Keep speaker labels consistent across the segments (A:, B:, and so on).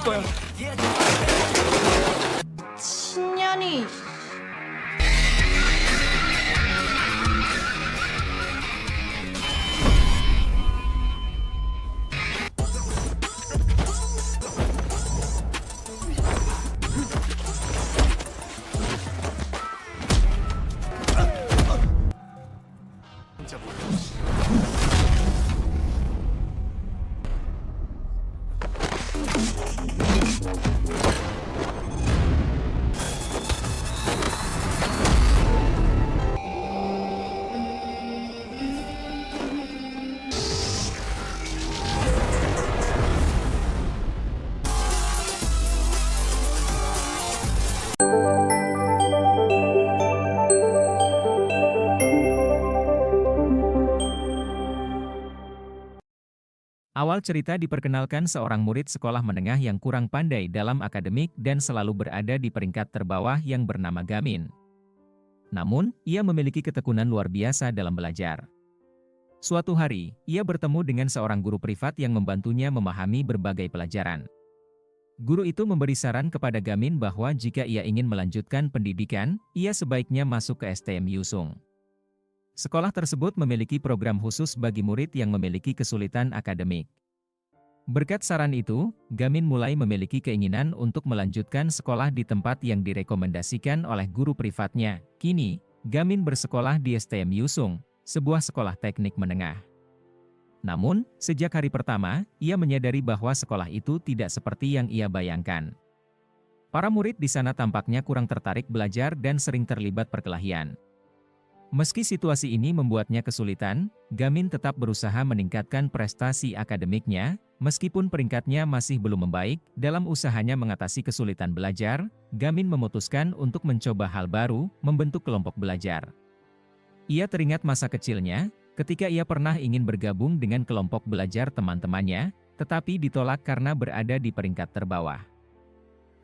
A: 거야.
B: 신년이
A: 진짜 뭐야.
C: Awal cerita diperkenalkan seorang murid sekolah menengah yang kurang pandai dalam akademik dan selalu berada di peringkat terbawah yang bernama Gamin. Namun, ia memiliki ketekunan luar biasa dalam belajar. Suatu hari, ia bertemu dengan seorang guru privat yang membantunya memahami berbagai pelajaran. Guru itu memberi saran kepada Gamin bahwa jika ia ingin melanjutkan pendidikan, ia sebaiknya masuk ke STM Yusung. Sekolah tersebut memiliki program khusus bagi murid yang memiliki kesulitan akademik. Berkat saran itu, Gamin mulai memiliki keinginan untuk melanjutkan sekolah di tempat yang direkomendasikan oleh guru privatnya. Kini, Gamin bersekolah di STM Yusung, sebuah sekolah teknik menengah. Namun, sejak hari pertama, ia menyadari bahwa sekolah itu tidak seperti yang ia bayangkan. Para murid di sana tampaknya kurang tertarik belajar dan sering terlibat perkelahian. Meski situasi ini membuatnya kesulitan, Gamin tetap berusaha meningkatkan prestasi akademiknya, meskipun peringkatnya masih belum membaik. Dalam usahanya mengatasi kesulitan belajar, Gamin memutuskan untuk mencoba hal baru, membentuk kelompok belajar. Ia teringat masa kecilnya, ketika ia pernah ingin bergabung dengan kelompok belajar teman-temannya, tetapi ditolak karena berada di peringkat terbawah.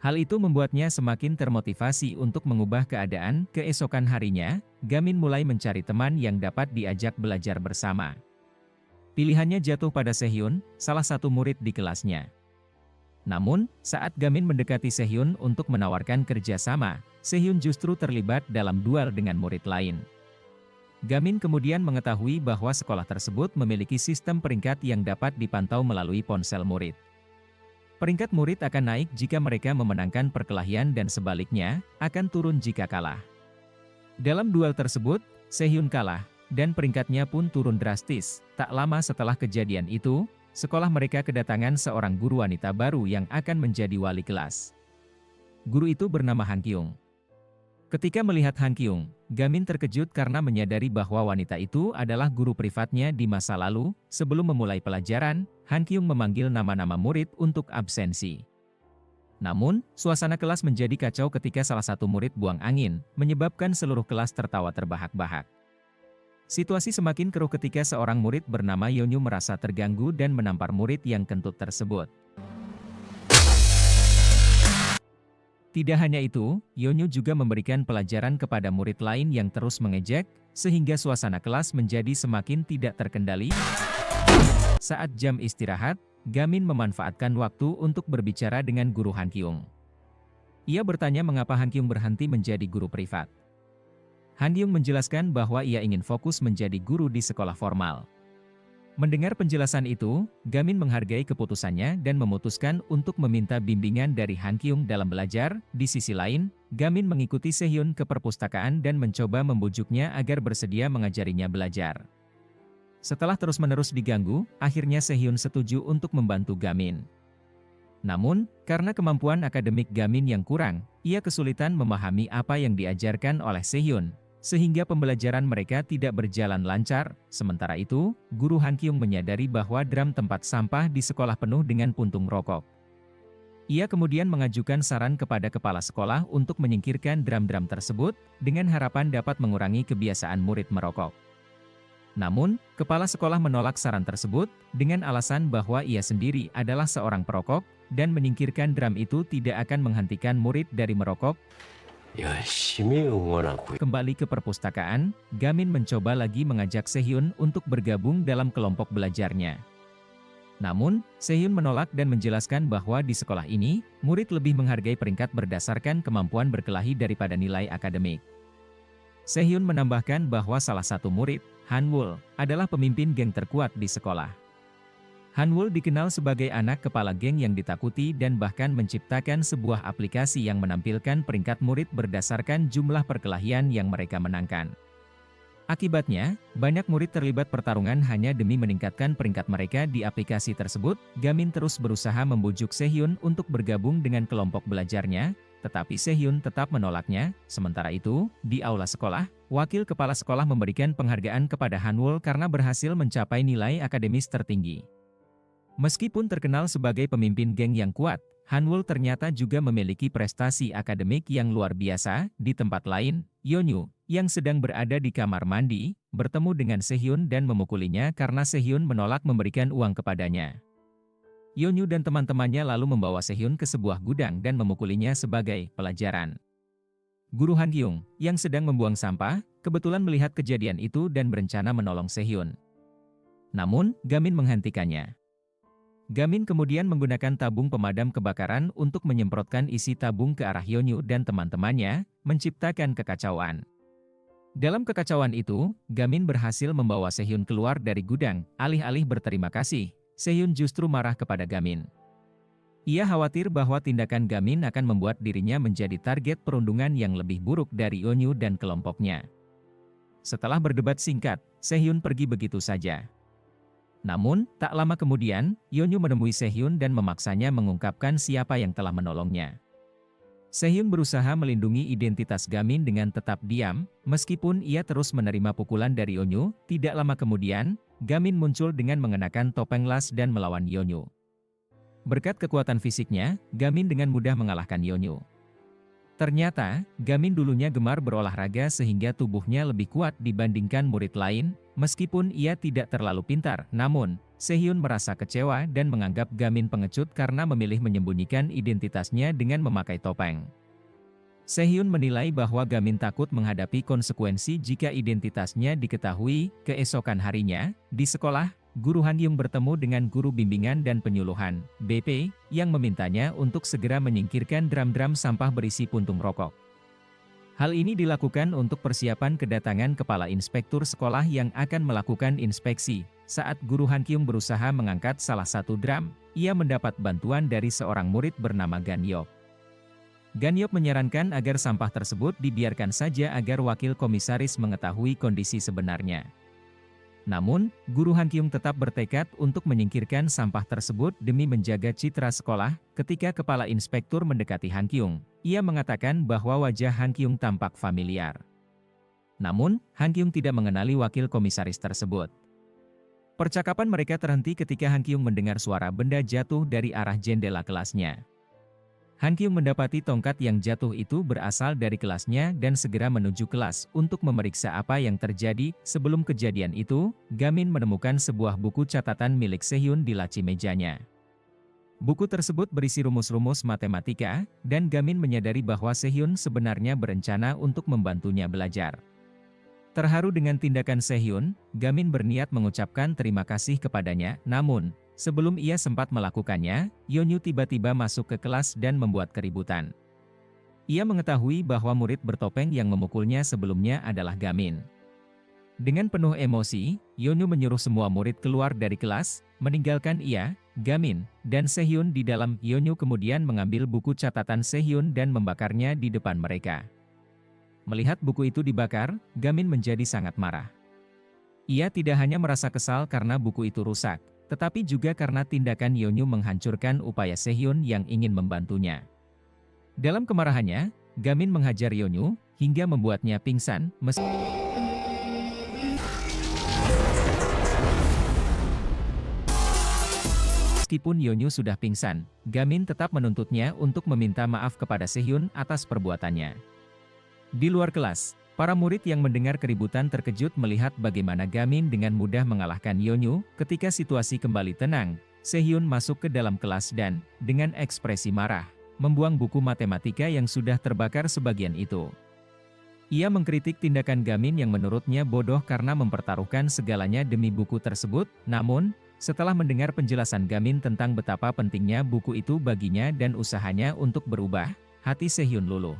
C: Hal itu membuatnya semakin termotivasi untuk mengubah keadaan. Keesokan harinya, Gamin mulai mencari teman yang dapat diajak belajar bersama. Pilihannya jatuh pada Sehyun, salah satu murid di kelasnya. Namun, saat Gamin mendekati Sehyun untuk menawarkan kerjasama, Sehyun justru terlibat dalam duel dengan murid lain. Gamin kemudian mengetahui bahwa sekolah tersebut memiliki sistem peringkat yang dapat dipantau melalui ponsel murid. Peringkat murid akan naik jika mereka memenangkan perkelahian dan sebaliknya, akan turun jika kalah. Dalam duel tersebut, Sehyun kalah, dan peringkatnya pun turun drastis. Tak lama setelah kejadian itu, sekolah mereka kedatangan seorang guru wanita baru yang akan menjadi wali kelas. Guru itu bernama Han Kyung. Ketika melihat Han Kyung, Gamin terkejut karena menyadari bahwa wanita itu adalah guru privatnya di masa lalu. Sebelum memulai pelajaran, Han Kyung memanggil nama-nama murid untuk absensi. Namun, suasana kelas menjadi kacau ketika salah satu murid buang angin, menyebabkan seluruh kelas tertawa terbahak-bahak. Situasi semakin keruh ketika seorang murid bernama Yeonyu merasa terganggu dan menampar murid yang kentut tersebut. Tidak hanya itu, Yeonyu juga memberikan pelajaran kepada murid lain yang terus mengejek, sehingga suasana kelas menjadi semakin tidak terkendali. Saat jam istirahat, Gamin memanfaatkan waktu untuk berbicara dengan guru Han Kyung. Ia bertanya mengapa Han Kyung berhenti menjadi guru privat. Han Kyung menjelaskan bahwa ia ingin fokus menjadi guru di sekolah formal. Mendengar penjelasan itu, Gamin menghargai keputusannya dan memutuskan untuk meminta bimbingan dari Han Kyung dalam belajar. Di sisi lain, Gamin mengikuti Sehyun ke perpustakaan dan mencoba membujuknya agar bersedia mengajarinya belajar. Setelah terus-menerus diganggu, akhirnya Sehyun setuju untuk membantu Gamin. Namun, karena kemampuan akademik Gamin yang kurang, ia kesulitan memahami apa yang diajarkan oleh Sehyun, sehingga pembelajaran mereka tidak berjalan lancar. Sementara itu, guru Han Kyung menyadari bahwa drum tempat sampah di sekolah penuh dengan puntung rokok. Ia kemudian mengajukan saran kepada kepala sekolah untuk menyingkirkan drum-drum tersebut, dengan harapan dapat mengurangi kebiasaan murid merokok. Namun, kepala sekolah menolak saran tersebut, dengan alasan bahwa ia sendiri adalah seorang perokok, dan menyingkirkan drum itu tidak akan menghentikan murid dari merokok. Kembali ke perpustakaan, Gamin mencoba lagi mengajak Sehyun untuk bergabung dalam kelompok belajarnya. Namun, Sehyun menolak dan menjelaskan bahwa di sekolah ini, murid lebih menghargai peringkat berdasarkan kemampuan berkelahi daripada nilai akademik. Sehyun menambahkan bahwa salah satu murid, Han-wul, adalah pemimpin geng terkuat di sekolah. Han-wul dikenal sebagai anak kepala geng yang ditakuti dan bahkan menciptakan sebuah aplikasi yang menampilkan peringkat murid berdasarkan jumlah perkelahian yang mereka menangkan. Akibatnya, banyak murid terlibat pertarungan hanya demi meningkatkan peringkat mereka di aplikasi tersebut. Gamin terus berusaha membujuk Sehyun untuk bergabung dengan kelompok belajarnya, tetapi Sehyun tetap menolaknya. Sementara itu, di aula sekolah, wakil kepala sekolah memberikan penghargaan kepada Han-wul karena berhasil mencapai nilai akademis tertinggi. Meskipun terkenal sebagai pemimpin geng yang kuat, Han-wul ternyata juga memiliki prestasi akademik yang luar biasa. Di tempat lain, Yeonyu, yang sedang berada di kamar mandi, bertemu dengan Sehyun dan memukulinya karena Sehyun menolak memberikan uang kepadanya. Yeonyu dan teman-temannya lalu membawa Sehyun ke sebuah gudang dan memukulinya sebagai pelajaran. Guru Han-kyung, yang sedang membuang sampah, kebetulan melihat kejadian itu dan berencana menolong Sehyun. Namun, Gamin menghentikannya. Gamin kemudian menggunakan tabung pemadam kebakaran untuk menyemprotkan isi tabung ke arah Yeonyu dan teman-temannya, menciptakan kekacauan. Dalam kekacauan itu, Gamin berhasil membawa Sehyun keluar dari gudang. Alih-alih berterima kasih, Sehyun justru marah kepada Gamin. Ia khawatir bahwa tindakan Gamin akan membuat dirinya menjadi target perundungan yang lebih buruk dari Yeonyu dan kelompoknya. Setelah berdebat singkat, Sehyun pergi begitu saja. Namun, tak lama kemudian, Yeonyu menemui Sehyun dan memaksanya mengungkapkan siapa yang telah menolongnya. Sehyun berusaha melindungi identitas Gamin dengan tetap diam, meskipun ia terus menerima pukulan dari Yeonyu. Tidak lama kemudian, Gamin muncul dengan mengenakan topeng las dan melawan Yeonyu. Berkat kekuatan fisiknya, Gamin dengan mudah mengalahkan Yeonyu. Ternyata, Gamin dulunya gemar berolahraga sehingga tubuhnya lebih kuat dibandingkan murid lain. Meskipun ia tidak terlalu pintar, namun, Sehyun merasa kecewa dan menganggap Gamin pengecut karena memilih menyembunyikan identitasnya dengan memakai topeng. Sehyun menilai bahwa Gamin takut menghadapi konsekuensi jika identitasnya diketahui. Keesokan harinya, di sekolah, Guru Han-kyung bertemu dengan guru bimbingan dan penyuluhan, BP, yang memintanya untuk segera menyingkirkan drum-drum sampah berisi puntung rokok. Hal ini dilakukan untuk persiapan kedatangan kepala inspektur sekolah yang akan melakukan inspeksi. Saat Guru Han-kyung berusaha mengangkat salah satu drum, ia mendapat bantuan dari seorang murid bernama Ganyop. Ganyop menyarankan agar sampah tersebut dibiarkan saja agar wakil komisaris mengetahui kondisi sebenarnya. Namun, Guru Han-kyung tetap bertekad untuk menyingkirkan sampah tersebut demi menjaga citra sekolah. Ketika kepala inspektur mendekati Han-kyung, ia mengatakan bahwa wajah Han-kyung tampak familiar. Namun, Han-kyung tidak mengenali wakil komisaris tersebut. Percakapan mereka terhenti ketika Han-kyung mendengar suara benda jatuh dari arah jendela kelasnya. Han-kyung mendapati tongkat yang jatuh itu berasal dari kelasnya dan segera menuju kelas untuk memeriksa apa yang terjadi. Sebelum kejadian itu, Gamin menemukan sebuah buku catatan milik Sehyun di laci mejanya. Buku tersebut berisi rumus-rumus matematika, dan Gamin menyadari bahwa Sehyun sebenarnya berencana untuk membantunya belajar. Terharu dengan tindakan Sehyun, Gamin berniat mengucapkan terima kasih kepadanya. Namun, sebelum ia sempat melakukannya, Yeonyu tiba-tiba masuk ke kelas dan membuat keributan. Ia mengetahui bahwa murid bertopeng yang memukulnya sebelumnya adalah Gamin. Dengan penuh emosi, Yeonyu menyuruh semua murid keluar dari kelas, meninggalkan ia, Gamin, dan Sehyun di dalam. Yeonyu kemudian mengambil buku catatan Sehyun dan membakarnya di depan mereka. Melihat buku itu dibakar, Gamin menjadi sangat marah. Ia tidak hanya merasa kesal karena buku itu rusak, tetapi juga karena tindakan Yeonyu menghancurkan upaya Sehyun yang ingin membantunya. Dalam kemarahannya, Gamin menghajar Yeonyu, hingga membuatnya pingsan. Meskipun Yeonyu sudah pingsan, Gamin tetap menuntutnya untuk meminta maaf kepada Sehyun atas perbuatannya. Di luar kelas, para murid yang mendengar keributan terkejut melihat bagaimana Gamin dengan mudah mengalahkan Yeonyu. Ketika situasi kembali tenang, Sehyun masuk ke dalam kelas dan, dengan ekspresi marah, membuang buku matematika yang sudah terbakar sebagian itu. Ia mengkritik tindakan Gamin yang menurutnya bodoh karena mempertaruhkan segalanya demi buku tersebut. Namun, Setelah mendengar penjelasan Gamin tentang betapa pentingnya buku itu baginya dan usahanya untuk berubah, hati Sehyun luluh.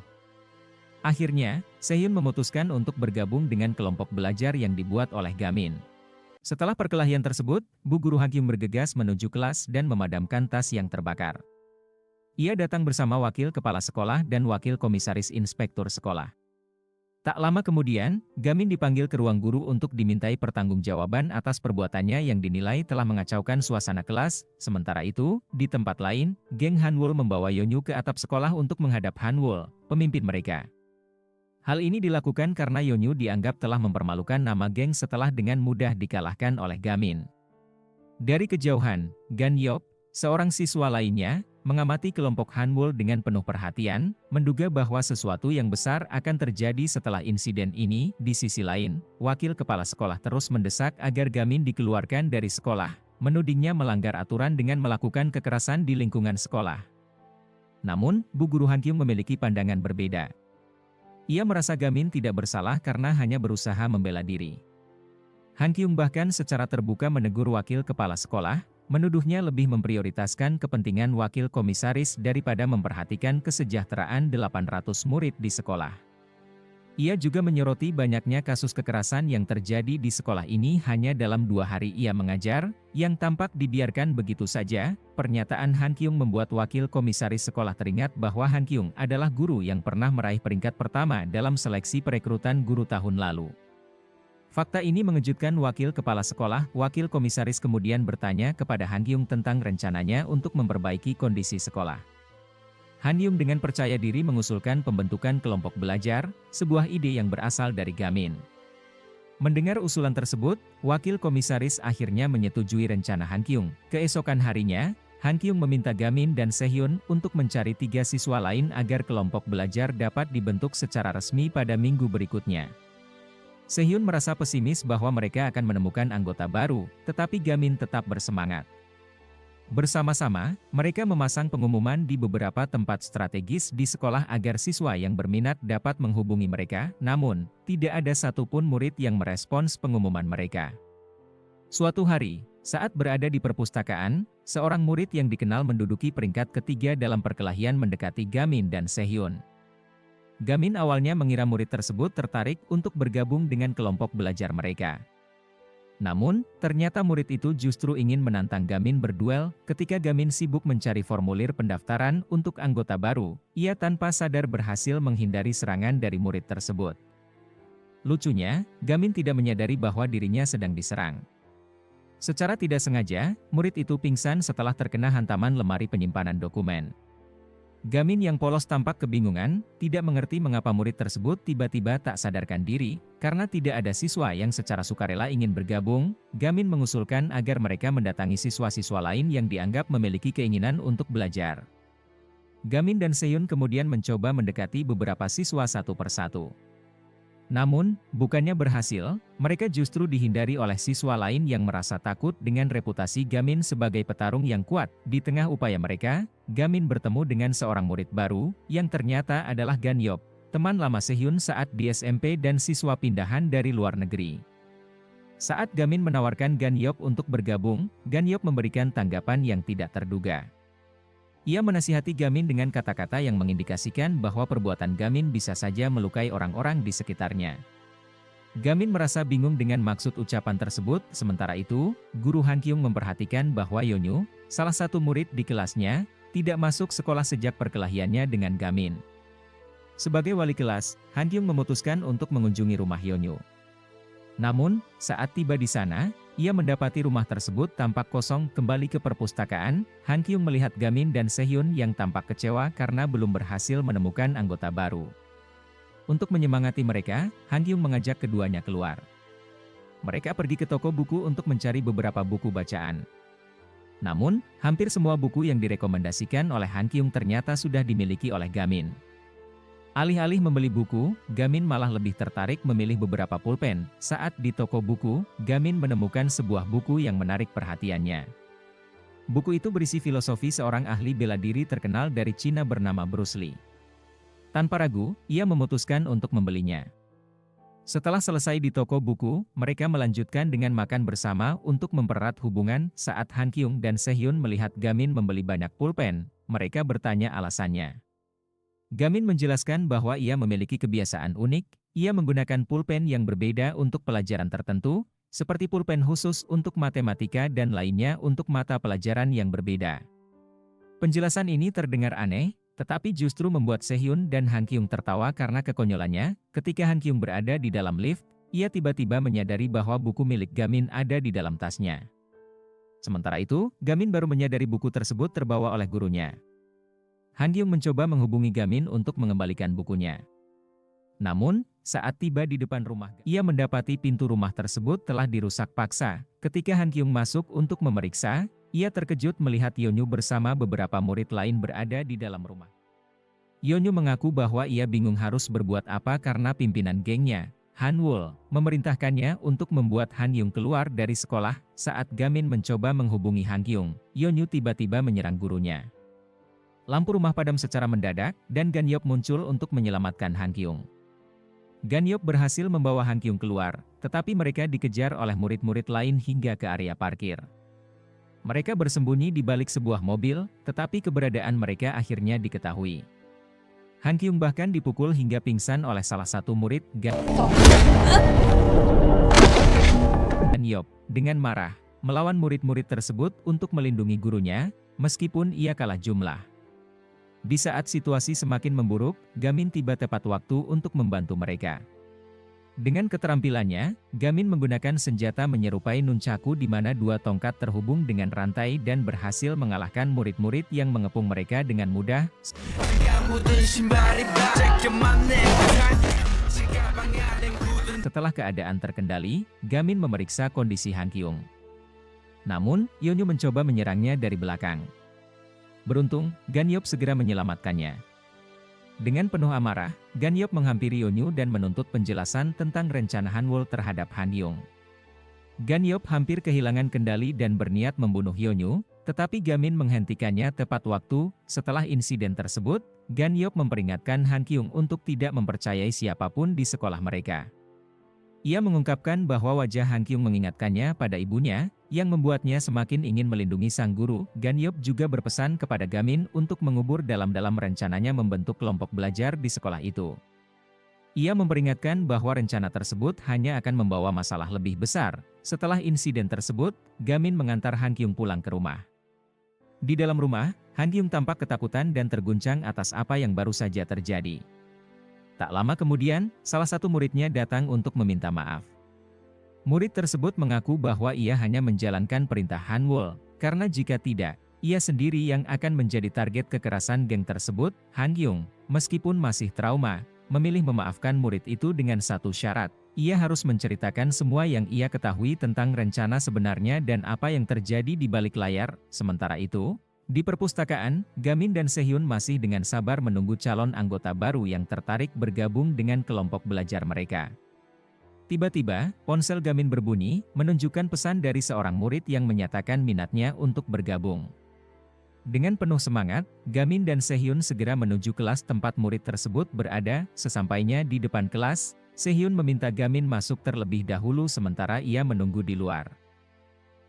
C: Akhirnya, Sehyun memutuskan untuk bergabung dengan kelompok belajar yang dibuat oleh Gamin. Setelah perkelahian tersebut, Bu Guru Hankyung bergegas menuju kelas dan memadamkan tas yang terbakar. Ia datang bersama wakil kepala sekolah dan wakil komisaris inspektur sekolah. Tak lama kemudian, Gamin dipanggil ke ruang guru untuk dimintai pertanggungjawaban atas perbuatannya yang dinilai telah mengacaukan suasana kelas. Sementara itu, di tempat lain, geng Hanwol membawa Yeonyu ke atap sekolah untuk menghadap Hanwol, pemimpin mereka. Hal ini dilakukan karena Yeonyu dianggap telah mempermalukan nama geng setelah dengan mudah dikalahkan oleh Gamin. Dari kejauhan, Gan Yop, seorang siswa lainnya, mengamati kelompok Hanwol dengan penuh perhatian, menduga bahwa sesuatu yang besar akan terjadi setelah insiden ini. Di sisi lain, wakil kepala sekolah terus mendesak agar Gamin dikeluarkan dari sekolah, menudingnya melanggar aturan dengan melakukan kekerasan di lingkungan sekolah. Namun, Bu Guru Hankyung memiliki pandangan berbeda. Ia merasa Gamin tidak bersalah karena hanya berusaha membela diri. Hankyung bahkan secara terbuka menegur wakil kepala sekolah, menuduhnya lebih memprioritaskan kepentingan wakil komisaris daripada memperhatikan kesejahteraan 800 murid di sekolah. Ia juga menyoroti banyaknya kasus kekerasan yang terjadi di sekolah ini hanya dalam 2 hari ia mengajar, yang tampak dibiarkan begitu saja. Pernyataan Hankyung membuat wakil komisaris sekolah teringat bahwa Hankyung adalah guru yang pernah meraih peringkat pertama dalam seleksi perekrutan guru tahun lalu. Fakta ini mengejutkan wakil kepala sekolah. Wakil komisaris kemudian bertanya kepada Hankyung tentang rencananya untuk memperbaiki kondisi sekolah. Hankyung dengan percaya diri mengusulkan pembentukan kelompok belajar, sebuah ide yang berasal dari Gamin. Mendengar usulan tersebut, wakil komisaris akhirnya menyetujui rencana Hankyung. Keesokan harinya, Hankyung meminta Gamin dan Sehyun untuk mencari 3 siswa lain agar kelompok belajar dapat dibentuk secara resmi pada minggu berikutnya. Sehyun merasa pesimis bahwa mereka akan menemukan anggota baru, tetapi Gamin tetap bersemangat. Bersama-sama, mereka memasang pengumuman di beberapa tempat strategis di sekolah agar siswa yang berminat dapat menghubungi mereka, namun, tidak ada satupun murid yang merespons pengumuman mereka. Suatu hari, saat berada di perpustakaan, seorang murid yang dikenal menduduki peringkat ketiga dalam perkelahian mendekati Gamin dan Sehyun. Gamin awalnya mengira murid tersebut tertarik untuk bergabung dengan kelompok belajar mereka. Namun, ternyata murid itu justru ingin menantang Gamin berduel. Ketika Gamin sibuk mencari formulir pendaftaran untuk anggota baru, ia tanpa sadar berhasil menghindari serangan dari murid tersebut. Lucunya, Gamin tidak menyadari bahwa dirinya sedang diserang. Secara tidak sengaja, murid itu pingsan setelah terkena hantaman lemari penyimpanan dokumen. Gamin yang polos tampak kebingungan, tidak mengerti mengapa murid tersebut tiba-tiba tak sadarkan diri. Karena tidak ada siswa yang secara sukarela ingin bergabung, Gamin mengusulkan agar mereka mendatangi siswa-siswa lain yang dianggap memiliki keinginan untuk belajar. Gamin dan Sehyun kemudian mencoba mendekati beberapa siswa satu persatu. Namun, bukannya berhasil, mereka justru dihindari oleh siswa lain yang merasa takut dengan reputasi Gamin sebagai petarung yang kuat. Di tengah upaya mereka, Gamin bertemu dengan seorang murid baru, yang ternyata adalah Gan Yop, teman lama Sehyun saat di SMP dan siswa pindahan dari luar negeri. Saat Gamin menawarkan Gan Yop untuk bergabung, Gan Yop memberikan tanggapan yang tidak terduga. Ia menasihati Gamin dengan kata-kata yang mengindikasikan bahwa perbuatan Gamin bisa saja melukai orang-orang di sekitarnya. Gamin merasa bingung dengan maksud ucapan tersebut. Sementara itu, Guru Hankyung memperhatikan bahwa Yeonyu, salah satu murid di kelasnya, tidak masuk sekolah sejak perkelahiannya dengan Gamin. Sebagai wali kelas, Hankyung memutuskan untuk mengunjungi rumah Yeonyu. Namun, saat tiba di sana, ia mendapati rumah tersebut tampak kosong. Kembali ke perpustakaan, Hankyung melihat Gamin dan Sehyun yang tampak kecewa karena belum berhasil menemukan anggota baru. Untuk menyemangati mereka, Hankyung mengajak keduanya keluar. Mereka pergi ke toko buku untuk mencari beberapa buku bacaan. Namun, hampir semua buku yang direkomendasikan oleh Hankyung ternyata sudah dimiliki oleh Gamin. Alih-alih membeli buku, Gamin malah lebih tertarik memilih beberapa pulpen. Saat di toko buku, Gamin menemukan sebuah buku yang menarik perhatiannya. Buku itu berisi filosofi seorang ahli bela diri terkenal dari Cina bernama Bruce Lee. Tanpa ragu, ia memutuskan untuk membelinya. Setelah selesai di toko buku, mereka melanjutkan dengan makan bersama untuk mempererat hubungan. Saat Han Kyung dan Sehyun melihat Gamin membeli banyak pulpen, mereka bertanya alasannya. Gamin menjelaskan bahwa ia memiliki kebiasaan unik, ia menggunakan pulpen yang berbeda untuk pelajaran tertentu, seperti pulpen khusus untuk matematika dan lainnya untuk mata pelajaran yang berbeda. Penjelasan ini terdengar aneh, tetapi justru membuat Sehyun dan Han Kyung tertawa karena kekonyolannya. Ketika Han Kyung berada di dalam lift, ia tiba-tiba menyadari bahwa buku milik Gamin ada di dalam tasnya. Sementara itu, Gamin baru menyadari buku tersebut terbawa oleh gurunya. Han Kyung mencoba menghubungi Gamin untuk mengembalikan bukunya. Namun, saat tiba di depan rumah, ia mendapati pintu rumah tersebut telah dirusak paksa. Ketika Han Kyung masuk untuk memeriksa, ia terkejut melihat Yeonyu bersama beberapa murid lain berada di dalam rumah. Yeonyu mengaku bahwa ia bingung harus berbuat apa karena pimpinan gengnya, Han Wol, memerintahkannya untuk membuat Han Kyung keluar dari sekolah. Saat Gamin mencoba menghubungi Han Kyung, Yeonyu tiba-tiba menyerang gurunya. Lampu rumah padam secara mendadak, dan Ganyop muncul untuk menyelamatkan Han Kyung. Ganyop berhasil membawa Han Kyung keluar, tetapi mereka dikejar oleh murid-murid lain hingga ke area parkir. Mereka bersembunyi di balik sebuah mobil, tetapi keberadaan mereka akhirnya diketahui. Han Kyung bahkan dipukul hingga pingsan oleh salah satu murid Ganyop, dengan marah, melawan murid-murid tersebut untuk melindungi gurunya, meskipun ia kalah jumlah. Di saat situasi semakin memburuk, Gamin tiba tepat waktu untuk membantu mereka. Dengan keterampilannya, Gamin menggunakan senjata menyerupai nunchaku di mana dua tongkat terhubung dengan rantai dan berhasil mengalahkan murid-murid yang mengepung mereka dengan mudah. Setelah keadaan terkendali, Gamin memeriksa kondisi Han Kyung. Namun, Yeonyu mencoba menyerangnya dari belakang. Beruntung, Ganyop segera menyelamatkannya. Dengan penuh amarah, Ganyop menghampiri Yeonyu dan menuntut penjelasan tentang rencana Han Wol terhadap Han Kyung. Ganyop hampir kehilangan kendali dan berniat membunuh Yeonyu, tetapi Gamin menghentikannya tepat waktu. Setelah insiden tersebut, Ganyop memperingatkan Han Kyung untuk tidak mempercayai siapapun di sekolah mereka. Ia mengungkapkan bahwa wajah Han Kyung mengingatkannya pada ibunya, yang membuatnya semakin ingin melindungi sang guru. Ganyop juga berpesan kepada Gamin untuk mengubur dalam-dalam rencananya membentuk kelompok belajar di sekolah itu. Ia memperingatkan bahwa rencana tersebut hanya akan membawa masalah lebih besar. Setelah insiden tersebut, Gamin mengantar Han Kyung pulang ke rumah. Di dalam rumah, Han Kyung tampak ketakutan dan terguncang atas apa yang baru saja terjadi. Tak lama kemudian, salah satu muridnya datang untuk meminta maaf. Murid tersebut mengaku bahwa ia hanya menjalankan perintah Han Wol, karena jika tidak, ia sendiri yang akan menjadi target kekerasan geng tersebut. Han Kyung, meskipun masih trauma, memilih memaafkan murid itu dengan satu syarat. Ia harus menceritakan semua yang ia ketahui tentang rencana sebenarnya dan apa yang terjadi di balik layar. Sementara itu, di perpustakaan, Gamin dan Sehyun masih dengan sabar menunggu calon anggota baru yang tertarik bergabung dengan kelompok belajar mereka. Tiba-tiba, ponsel Gamin berbunyi, menunjukkan pesan dari seorang murid yang menyatakan minatnya untuk bergabung. Dengan penuh semangat, Gamin dan Sehyun segera menuju kelas tempat murid tersebut berada. Sesampainya di depan kelas, Sehyun meminta Gamin masuk terlebih dahulu sementara ia menunggu di luar.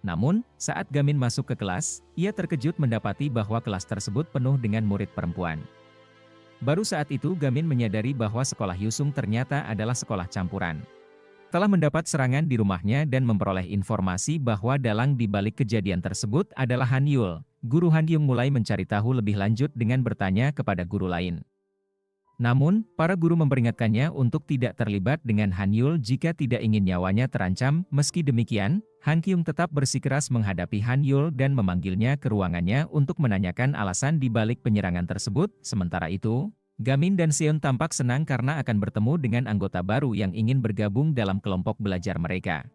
C: Namun, saat Gamin masuk ke kelas, ia terkejut mendapati bahwa kelas tersebut penuh dengan murid perempuan. Baru saat itu Gamin menyadari bahwa sekolah Yusung ternyata adalah sekolah campuran. Setelah mendapat serangan di rumahnya dan memperoleh informasi bahwa dalang di balik kejadian tersebut adalah Han Yul, guru Han Kyung mulai mencari tahu lebih lanjut dengan bertanya kepada guru lain. Namun, para guru memperingatkannya untuk tidak terlibat dengan Han Yul jika tidak ingin nyawanya terancam. Meski demikian, Han Kyung tetap bersikeras menghadapi Han Yul dan memanggilnya ke ruangannya untuk menanyakan alasan di balik penyerangan tersebut. Sementara itu, Gamin dan Seon tampak senang karena akan bertemu dengan anggota baru yang ingin bergabung dalam kelompok belajar mereka.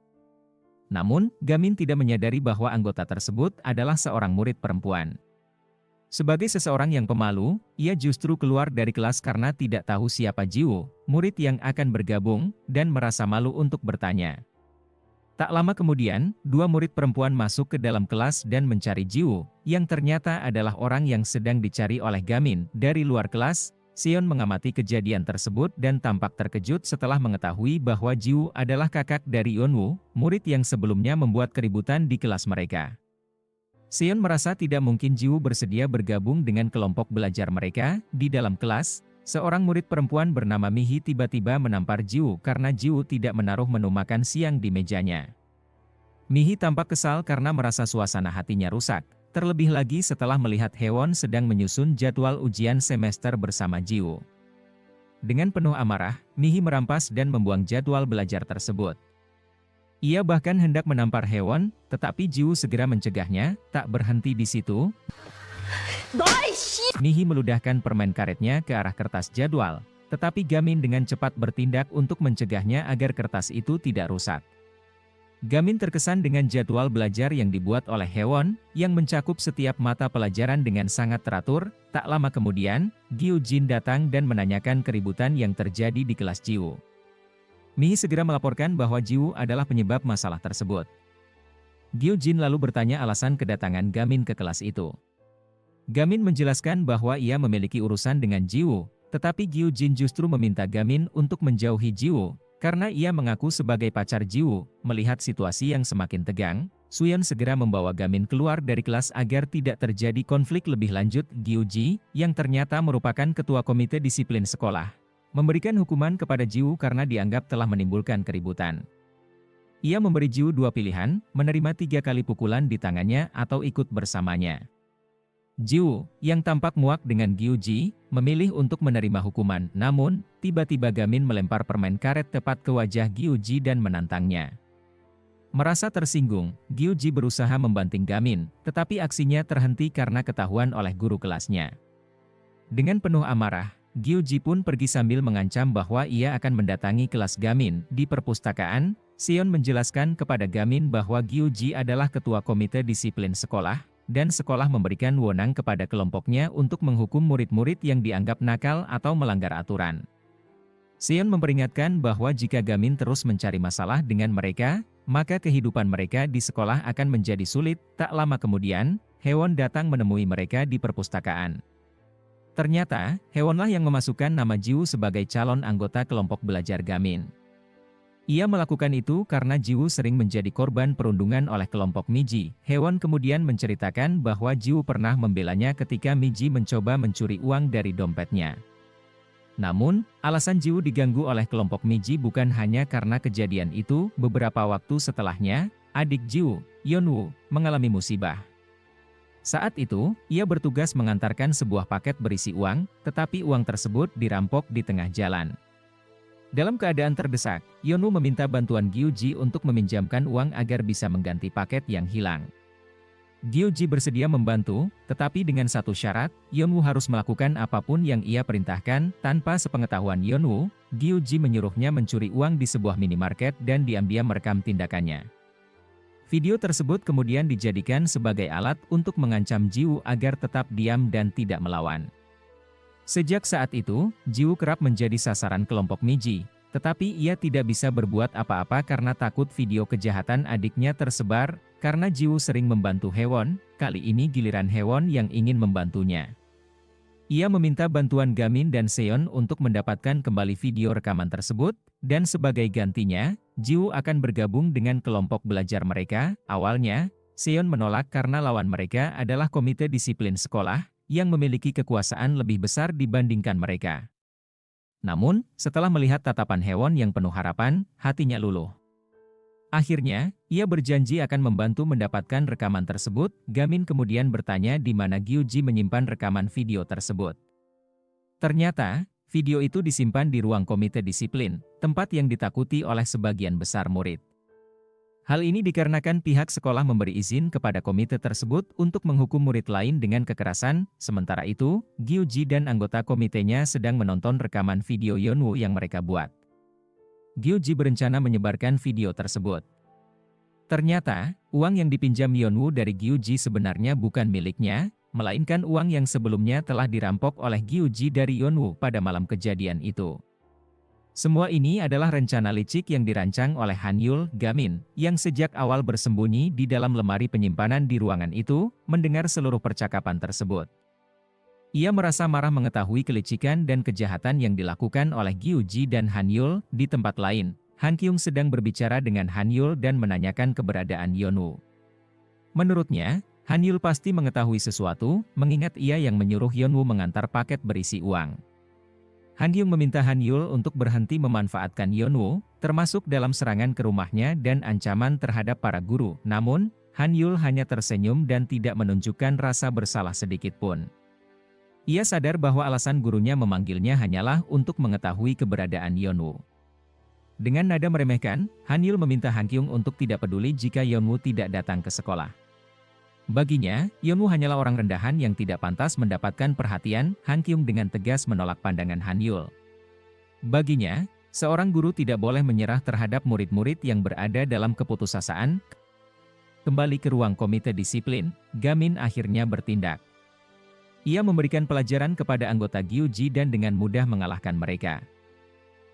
C: Namun, Gamin tidak menyadari bahwa anggota tersebut adalah seorang murid perempuan. Sebagai seseorang yang pemalu, ia justru keluar dari kelas karena tidak tahu siapa Jiwoo, murid yang akan bergabung, dan merasa malu untuk bertanya. Tak lama kemudian, dua murid perempuan masuk ke dalam kelas dan mencari Jiwoo, yang ternyata adalah orang yang sedang dicari oleh Gamin. Dari luar kelas, Seon mengamati kejadian tersebut dan tampak terkejut setelah mengetahui bahwa Jiwoo adalah kakak dari Yeonwoo, murid yang sebelumnya membuat keributan di kelas mereka. Seon merasa tidak mungkin Jiwoo bersedia bergabung dengan kelompok belajar mereka. Di dalam kelas, seorang murid perempuan bernama Mihi tiba-tiba menampar Jiwoo karena Jiwoo tidak menaruh menu makan siang di mejanya. Mihi tampak kesal karena merasa suasana hatinya rusak. Terlebih lagi setelah melihat Haewon sedang menyusun jadwal ujian semester bersama Jiwoo. Dengan penuh amarah, Mihi merampas dan membuang jadwal belajar tersebut. Ia bahkan hendak menampar Haewon, tetapi Jiwoo segera mencegahnya. Tak berhenti di situ, Mihi meludahkan permen karetnya ke arah kertas jadwal, tetapi Gamin dengan cepat bertindak untuk mencegahnya agar kertas itu tidak rusak. Gamin terkesan dengan jadwal belajar yang dibuat oleh Haewon, yang mencakup setiap mata pelajaran dengan sangat teratur. Tak lama kemudian, Gyu Jin datang dan menanyakan keributan yang terjadi di kelas Jiwoo. Mihi segera melaporkan bahwa Jiwoo adalah penyebab masalah tersebut. Gyu Jin lalu bertanya alasan kedatangan Gamin ke kelas itu. Gamin menjelaskan bahwa ia memiliki urusan dengan Jiwoo, tetapi Gyu Jin justru meminta Gamin untuk menjauhi Jiwoo. Karena ia mengaku sebagai pacar Jiwoo. Melihat situasi yang semakin tegang, Suyeon segera membawa Gamin keluar dari kelas agar tidak terjadi konflik lebih lanjut. Gyu Ji, yang ternyata merupakan ketua komite disiplin sekolah, memberikan hukuman kepada Jiwoo karena dianggap telah menimbulkan keributan. Ia memberi Jiwoo dua pilihan, menerima 3 kali pukulan di tangannya atau ikut bersamanya. Jiwoo, yang tampak muak dengan Gyu Ji, memilih untuk menerima hukuman. Namun, tiba-tiba Gamin melempar permen karet tepat ke wajah Gyu Ji dan menantangnya. Merasa tersinggung, Gyu Ji berusaha membanting Gamin, tetapi aksinya terhenti karena ketahuan oleh guru kelasnya. Dengan penuh amarah, Gyu Ji pun pergi sambil mengancam bahwa ia akan mendatangi kelas Gamin. Di perpustakaan, Seon menjelaskan kepada Gamin bahwa Gyu Ji adalah ketua komite disiplin sekolah, dan sekolah memberikan wewenang kepada kelompoknya untuk menghukum murid-murid yang dianggap nakal atau melanggar aturan. Seon memperingatkan bahwa jika Gamin terus mencari masalah dengan mereka, maka kehidupan mereka di sekolah akan menjadi sulit. Tak lama kemudian, Haewon datang menemui mereka di perpustakaan. Ternyata, Haewonlah yang memasukkan nama Jiwoo sebagai calon anggota kelompok belajar Gamin. Ia melakukan itu karena Jiwoo sering menjadi korban perundungan oleh kelompok Miji. Haewon kemudian menceritakan bahwa Jiwoo pernah membelanya ketika Miji mencoba mencuri uang dari dompetnya. Namun, alasan Jiwoo diganggu oleh kelompok Miji bukan hanya karena kejadian itu. Beberapa waktu setelahnya, adik Jiwoo, Yeonwoo, mengalami musibah. Saat itu, ia bertugas mengantarkan sebuah paket berisi uang, tetapi uang tersebut dirampok di tengah jalan. Dalam keadaan terdesak, Yeonwoo meminta bantuan Gyu Ji untuk meminjamkan uang agar bisa mengganti paket yang hilang. Gyu Ji bersedia membantu, tetapi dengan satu syarat, Yeonwoo harus melakukan apapun yang ia perintahkan. Tanpa sepengetahuan Yeonwoo, Gyu Ji menyuruhnya mencuri uang di sebuah minimarket dan diam-diam merekam tindakannya. Video tersebut kemudian dijadikan sebagai alat untuk mengancam Jiwoo agar tetap diam dan tidak melawan. Sejak saat itu, Jiwoo kerap menjadi sasaran kelompok Miji, tetapi ia tidak bisa berbuat apa-apa karena takut video kejahatan adiknya tersebar. Karena Jiwoo sering membantu Haewon, kali ini giliran Haewon yang ingin membantunya. Ia meminta bantuan Gamin dan Seon untuk mendapatkan kembali video rekaman tersebut, dan sebagai gantinya, Jiwoo akan bergabung dengan kelompok belajar mereka. Awalnya, Seon menolak karena lawan mereka adalah komite disiplin sekolah, yang memiliki kekuasaan lebih besar dibandingkan mereka. Namun, setelah melihat tatapan Haewon yang penuh harapan, hatinya luluh. Akhirnya, ia berjanji akan membantu mendapatkan rekaman tersebut. Gamin kemudian bertanya di mana Gyu Ji menyimpan rekaman video tersebut. Ternyata, video itu disimpan di ruang komite disiplin, tempat yang ditakuti oleh sebagian besar murid. Hal ini dikarenakan pihak sekolah memberi izin kepada komite tersebut untuk menghukum murid lain dengan kekerasan. Sementara itu, Gyu Ji dan anggota komitenya sedang menonton rekaman video Yeonwoo yang mereka buat. Gyu Ji berencana menyebarkan video tersebut. Ternyata, uang yang dipinjam Yeonwoo dari Gyu Ji sebenarnya bukan miliknya, melainkan uang yang sebelumnya telah dirampok oleh Gyu Ji dari Yeonwoo pada malam kejadian itu. Semua ini adalah rencana licik yang dirancang oleh Hanyul, Gamin, yang sejak awal bersembunyi di dalam lemari penyimpanan di ruangan itu, mendengar seluruh percakapan tersebut. Ia merasa marah mengetahui kelicikan dan kejahatan yang dilakukan oleh Gyuji dan Hanyul. Di tempat lain, Han Kyung sedang berbicara dengan Hanyul dan menanyakan keberadaan Yeonwoo. Menurutnya, Hanyul pasti mengetahui sesuatu, mengingat ia yang menyuruh Yeonwoo mengantar paket berisi uang. Han Kyung meminta Hanyul untuk berhenti memanfaatkan Yeonwoo, termasuk dalam serangan ke rumahnya dan ancaman terhadap para guru. Namun, Hanyul hanya tersenyum dan tidak menunjukkan rasa bersalah sedikit pun. Ia sadar bahwa alasan gurunya memanggilnya hanyalah untuk mengetahui keberadaan Yeonwoo. Dengan nada meremehkan, Hanyul meminta Han Kyung untuk tidak peduli jika Yeonwoo tidak datang ke sekolah. Baginya, Yeonwoo hanyalah orang rendahan yang tidak pantas mendapatkan perhatian. Han Kyung dengan tegas menolak pandangan Hanyul. Baginya, seorang guru tidak boleh menyerah terhadap murid-murid yang berada dalam keputusasaan. Kembali ke ruang komite disiplin, Gamin akhirnya bertindak. Ia memberikan pelajaran kepada anggota Gyuji dan dengan mudah mengalahkan mereka.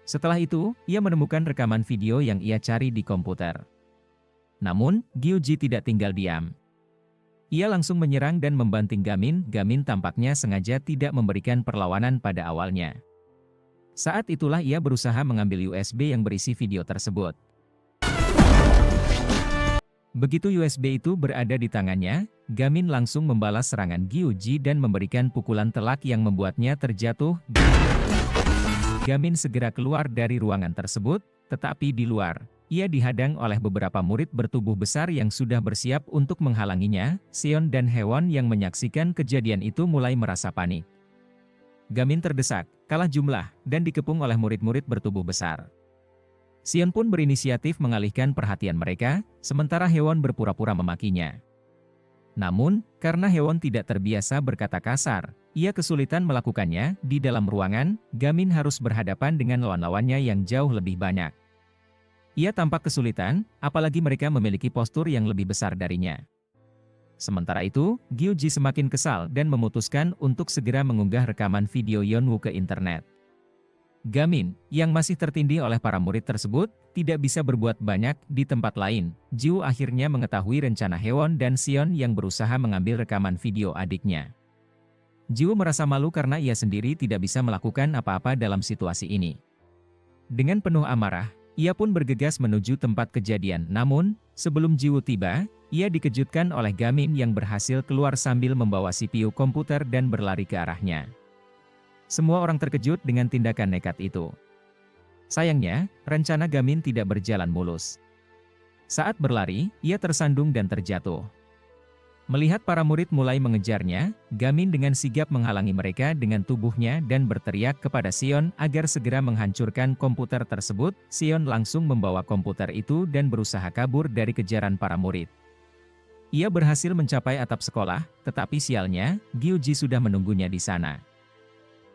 C: Setelah itu, ia menemukan rekaman video yang ia cari di komputer. Namun, Gyuji tidak tinggal diam. Ia langsung menyerang dan membanting Gamin. Gamin tampaknya sengaja tidak memberikan perlawanan pada awalnya. Saat itulah ia berusaha mengambil USB yang berisi video tersebut. Begitu USB itu berada di tangannya, Gamin langsung membalas serangan Gyuji dan memberikan pukulan telak yang membuatnya terjatuh. Gamin segera keluar dari ruangan tersebut, tetapi di luar, ia dihadang oleh beberapa murid bertubuh besar yang sudah bersiap untuk menghalanginya. Seon dan Hewon yang menyaksikan kejadian itu mulai merasa panik. Gamin terdesak, kalah jumlah, dan dikepung oleh murid-murid bertubuh besar. Seon pun berinisiatif mengalihkan perhatian mereka, sementara Hewon berpura-pura memakinya. Namun, karena Hewon tidak terbiasa berkata kasar, ia kesulitan melakukannya. Di dalam ruangan, Gamin harus berhadapan dengan lawan-lawannya yang jauh lebih banyak. Ia tampak kesulitan, apalagi mereka memiliki postur yang lebih besar darinya. Sementara itu, Gyuji semakin kesal dan memutuskan untuk segera mengunggah rekaman video Yeonwoo ke internet. Gamin, yang masih tertindih oleh para murid tersebut, tidak bisa berbuat banyak. Di tempat lain, Jiwoo akhirnya mengetahui rencana Hewon dan Seon yang berusaha mengambil rekaman video adiknya. Jiwoo merasa malu karena ia sendiri tidak bisa melakukan apa-apa dalam situasi ini. Dengan penuh amarah, ia pun bergegas menuju tempat kejadian. Namun, sebelum Jiwoo tiba, ia dikejutkan oleh Gamin yang berhasil keluar sambil membawa CPU komputer dan berlari ke arahnya. Semua orang terkejut dengan tindakan nekat itu. Sayangnya, rencana Gamin tidak berjalan mulus. Saat berlari, ia tersandung dan terjatuh. Melihat para murid mulai mengejarnya, Gamin dengan sigap menghalangi mereka dengan tubuhnya dan berteriak kepada Seon agar segera menghancurkan komputer tersebut. Seon langsung membawa komputer itu dan berusaha kabur dari kejaran para murid. Ia berhasil mencapai atap sekolah, tetapi sialnya, Gyuji sudah menunggunya di sana.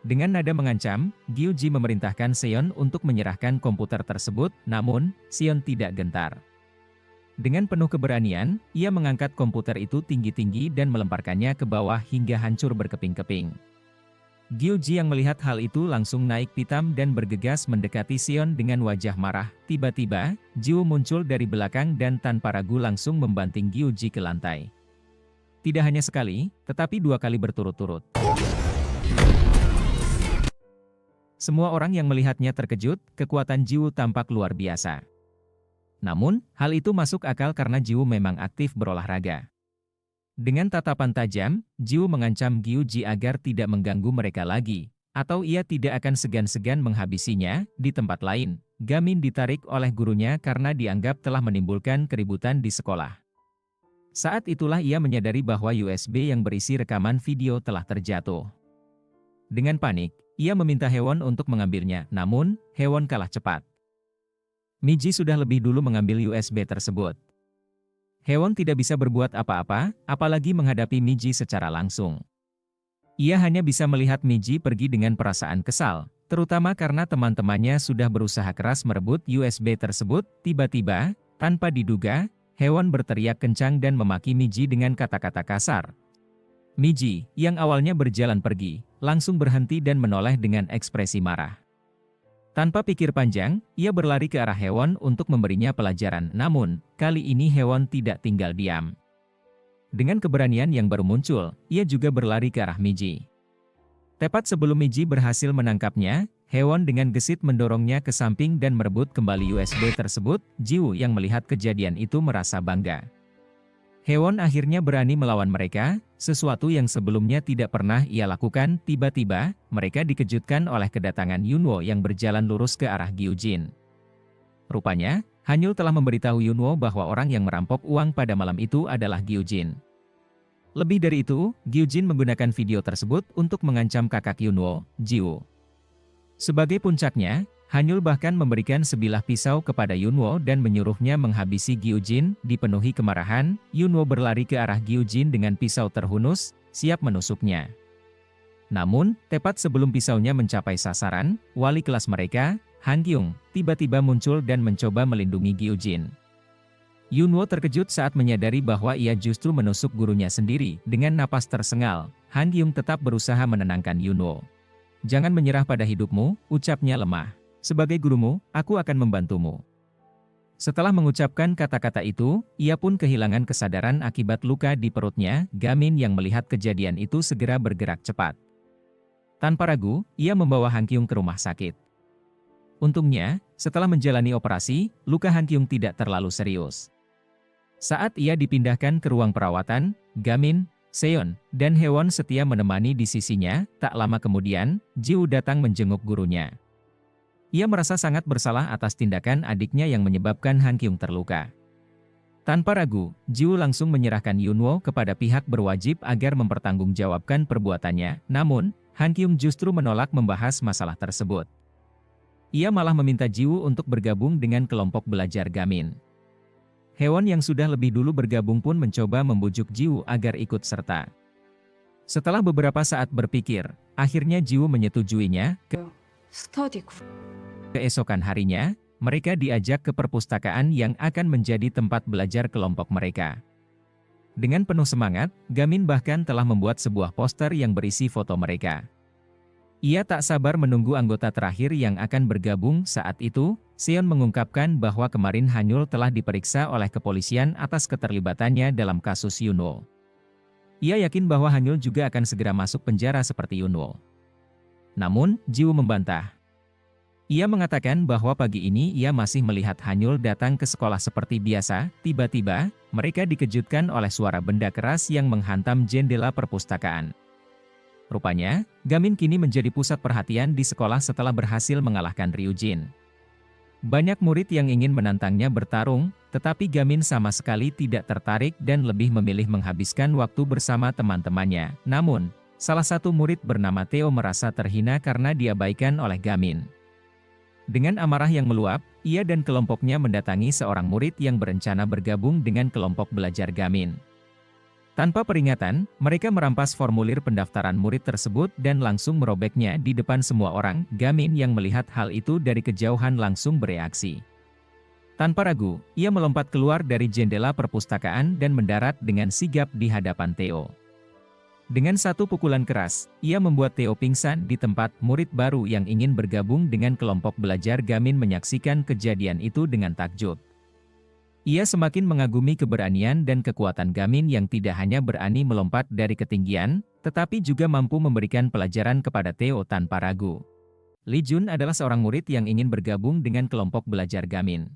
C: Dengan nada mengancam, Gyuji memerintahkan Seon untuk menyerahkan komputer tersebut, namun, Seon tidak gentar. Dengan penuh keberanian, ia mengangkat komputer itu tinggi-tinggi dan melemparkannya ke bawah hingga hancur berkeping-keping. Gyuji yang melihat hal itu langsung naik pitam dan bergegas mendekati Seon dengan wajah marah. Tiba-tiba, Jiwoo muncul dari belakang dan tanpa ragu langsung membanting Gyuji ke lantai. Tidak hanya sekali, tetapi 2 kali berturut-turut. Semua orang yang melihatnya terkejut, kekuatan Jiwoo tampak luar biasa. Namun, hal itu masuk akal karena Jiwoo memang aktif berolahraga. Dengan tatapan tajam, Jiwoo mengancam Gyuji agar tidak mengganggu mereka lagi, atau ia tidak akan segan-segan menghabisinya. Di tempat lain, Gamin ditarik oleh gurunya karena dianggap telah menimbulkan keributan di sekolah. Saat itulah ia menyadari bahwa USB yang berisi rekaman video telah terjatuh. Dengan panik, ia meminta Hewon untuk mengambilnya, namun, Hewon kalah cepat. Miji sudah lebih dulu mengambil USB tersebut. Hewon tidak bisa berbuat apa-apa, apalagi menghadapi Miji secara langsung. Ia hanya bisa melihat Miji pergi dengan perasaan kesal, terutama karena teman-temannya sudah berusaha keras merebut USB tersebut. Tiba-tiba, tanpa diduga, Hewon berteriak kencang dan memaki Miji dengan kata-kata kasar. Miji, yang awalnya berjalan pergi, langsung berhenti dan menoleh dengan ekspresi marah. Tanpa pikir panjang, ia berlari ke arah Hewon untuk memberinya pelajaran. Namun, kali ini Hewon tidak tinggal diam. Dengan keberanian yang baru muncul, ia juga berlari ke arah Miji. Tepat sebelum Miji berhasil menangkapnya, Hewon dengan gesit mendorongnya ke samping dan merebut kembali USB tersebut. Jiwoo yang melihat kejadian itu merasa bangga. Hewon akhirnya berani melawan mereka, sesuatu yang sebelumnya tidak pernah ia lakukan. Tiba-tiba, mereka dikejutkan oleh kedatangan Yunwo yang berjalan lurus ke arah Gyujin. Rupanya, Hanyul telah memberitahu Yunwo bahwa orang yang merampok uang pada malam itu adalah Gyujin. Lebih dari itu, Gyujin menggunakan video tersebut untuk mengancam kakak Yunwo, Jiwoo. Sebagai puncaknya, Hanyul bahkan memberikan sebilah pisau kepada Yunwo dan menyuruhnya menghabisi Gyujin. Dipenuhi kemarahan, Yunwo berlari ke arah Gyujin dengan pisau terhunus, siap menusuknya. Namun, tepat sebelum pisaunya mencapai sasaran, wali kelas mereka, Han Kyung, tiba-tiba muncul dan mencoba melindungi Gyujin. Yunwo terkejut saat menyadari bahwa ia justru menusuk gurunya sendiri. Dengan napas tersengal, Han Kyung tetap berusaha menenangkan Yunwo. "Jangan menyerah pada hidupmu," ucapnya lemah. "Sebagai gurumu, aku akan membantumu." Setelah mengucapkan kata-kata itu, ia pun kehilangan kesadaran akibat luka di perutnya. Gamin yang melihat kejadian itu segera bergerak cepat. Tanpa ragu, ia membawa Han Kyung ke rumah sakit. Untungnya, setelah menjalani operasi, luka Han Kyung tidak terlalu serius. Saat ia dipindahkan ke ruang perawatan, Gamin, Seon, dan Hewon setia menemani di sisinya. Tak lama kemudian, Jiwoo datang menjenguk gurunya. Ia merasa sangat bersalah atas tindakan adiknya yang menyebabkan Han Kyung terluka. Tanpa ragu, Jiwoo langsung menyerahkan Yunwo kepada pihak berwajib agar mempertanggungjawabkan perbuatannya. Namun, Han Kyung justru menolak membahas masalah tersebut. Ia malah meminta Jiwoo untuk bergabung dengan kelompok belajar Gamin. Hewon yang sudah lebih dulu bergabung pun mencoba membujuk Jiwoo agar ikut serta. Setelah beberapa saat berpikir, akhirnya Jiwoo menyetujuinya. Keesokan harinya, mereka diajak ke perpustakaan yang akan menjadi tempat belajar kelompok mereka. Dengan penuh semangat, Gamin bahkan telah membuat sebuah poster yang berisi foto mereka. Ia tak sabar menunggu anggota terakhir yang akan bergabung. Saat itu, Seon mengungkapkan bahwa kemarin Hanyul telah diperiksa oleh kepolisian atas keterlibatannya dalam kasus Yunwo. Ia yakin bahwa Hanyul juga akan segera masuk penjara seperti Yunwo. Namun, Jiwoo membantah. Ia mengatakan bahwa pagi ini ia masih melihat Hanyul datang ke sekolah seperti biasa. Tiba-tiba, mereka dikejutkan oleh suara benda keras yang menghantam jendela perpustakaan. Rupanya, Gamin kini menjadi pusat perhatian di sekolah setelah berhasil mengalahkan Ryujin. Banyak murid yang ingin menantangnya bertarung, tetapi Gamin sama sekali tidak tertarik dan lebih memilih menghabiskan waktu bersama teman-temannya. Namun, salah satu murid bernama Theo merasa terhina karena diabaikan oleh Gamin. Dengan amarah yang meluap, ia dan kelompoknya mendatangi seorang murid yang berencana bergabung dengan kelompok belajar Gamin. Tanpa peringatan, mereka merampas formulir pendaftaran murid tersebut dan langsung merobeknya di depan semua orang. Gamin yang melihat hal itu dari kejauhan langsung bereaksi. Tanpa ragu, ia melompat keluar dari jendela perpustakaan dan mendarat dengan sigap di hadapan Theo. Dengan satu pukulan keras, ia membuat Theo pingsan di tempat. Murid baru yang ingin bergabung dengan kelompok belajar Gamin menyaksikan kejadian itu dengan takjub. Ia semakin mengagumi keberanian dan kekuatan Gamin yang tidak hanya berani melompat dari ketinggian, tetapi juga mampu memberikan pelajaran kepada Theo tanpa ragu. Lee Jun adalah seorang murid yang ingin bergabung dengan kelompok belajar Gamin.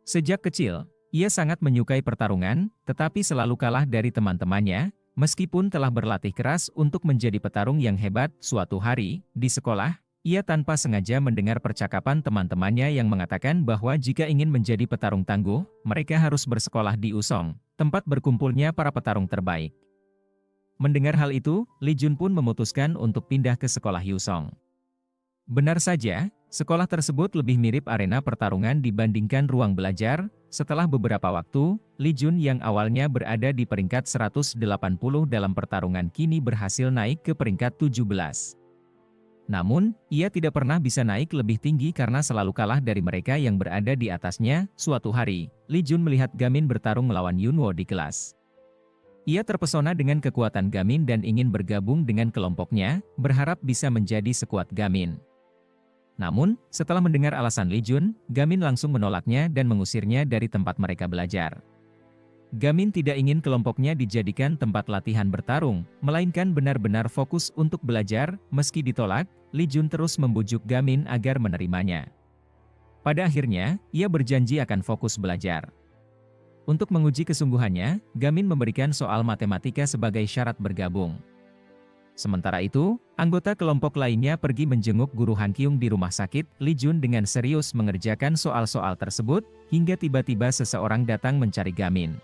C: Sejak kecil, ia sangat menyukai pertarungan, tetapi selalu kalah dari teman-temannya, meskipun telah berlatih keras untuk menjadi petarung yang hebat. Suatu hari, di sekolah, ia tanpa sengaja mendengar percakapan teman-temannya yang mengatakan bahwa jika ingin menjadi petarung tangguh, mereka harus bersekolah di Usong, tempat berkumpulnya para petarung terbaik. Mendengar hal itu, Lee Jun pun memutuskan untuk pindah ke sekolah Yusong. Benar saja, sekolah tersebut lebih mirip arena pertarungan dibandingkan ruang belajar. Setelah beberapa waktu, Lee Jun yang awalnya berada di peringkat 180 dalam pertarungan kini berhasil naik ke peringkat 17. Namun, ia tidak pernah bisa naik lebih tinggi karena selalu kalah dari mereka yang berada di atasnya. Suatu hari, Lee Jun melihat Gamin bertarung melawan Yunwo di kelas. Ia terpesona dengan kekuatan Gamin dan ingin bergabung dengan kelompoknya, berharap bisa menjadi sekuat Gamin. Namun, setelah mendengar alasan Lee Jun, Gamin langsung menolaknya dan mengusirnya dari tempat mereka belajar. Gamin tidak ingin kelompoknya dijadikan tempat latihan bertarung, melainkan benar-benar fokus untuk belajar. Meski ditolak, Li Jun terus membujuk Gamin agar menerimanya. Pada akhirnya, ia berjanji akan fokus belajar. Untuk menguji kesungguhannya, Gamin memberikan soal matematika sebagai syarat bergabung. Sementara itu, anggota kelompok lainnya pergi menjenguk guru Han Kyung di rumah sakit. Li Jun dengan serius mengerjakan soal-soal tersebut, hingga tiba-tiba seseorang datang mencari Gamin.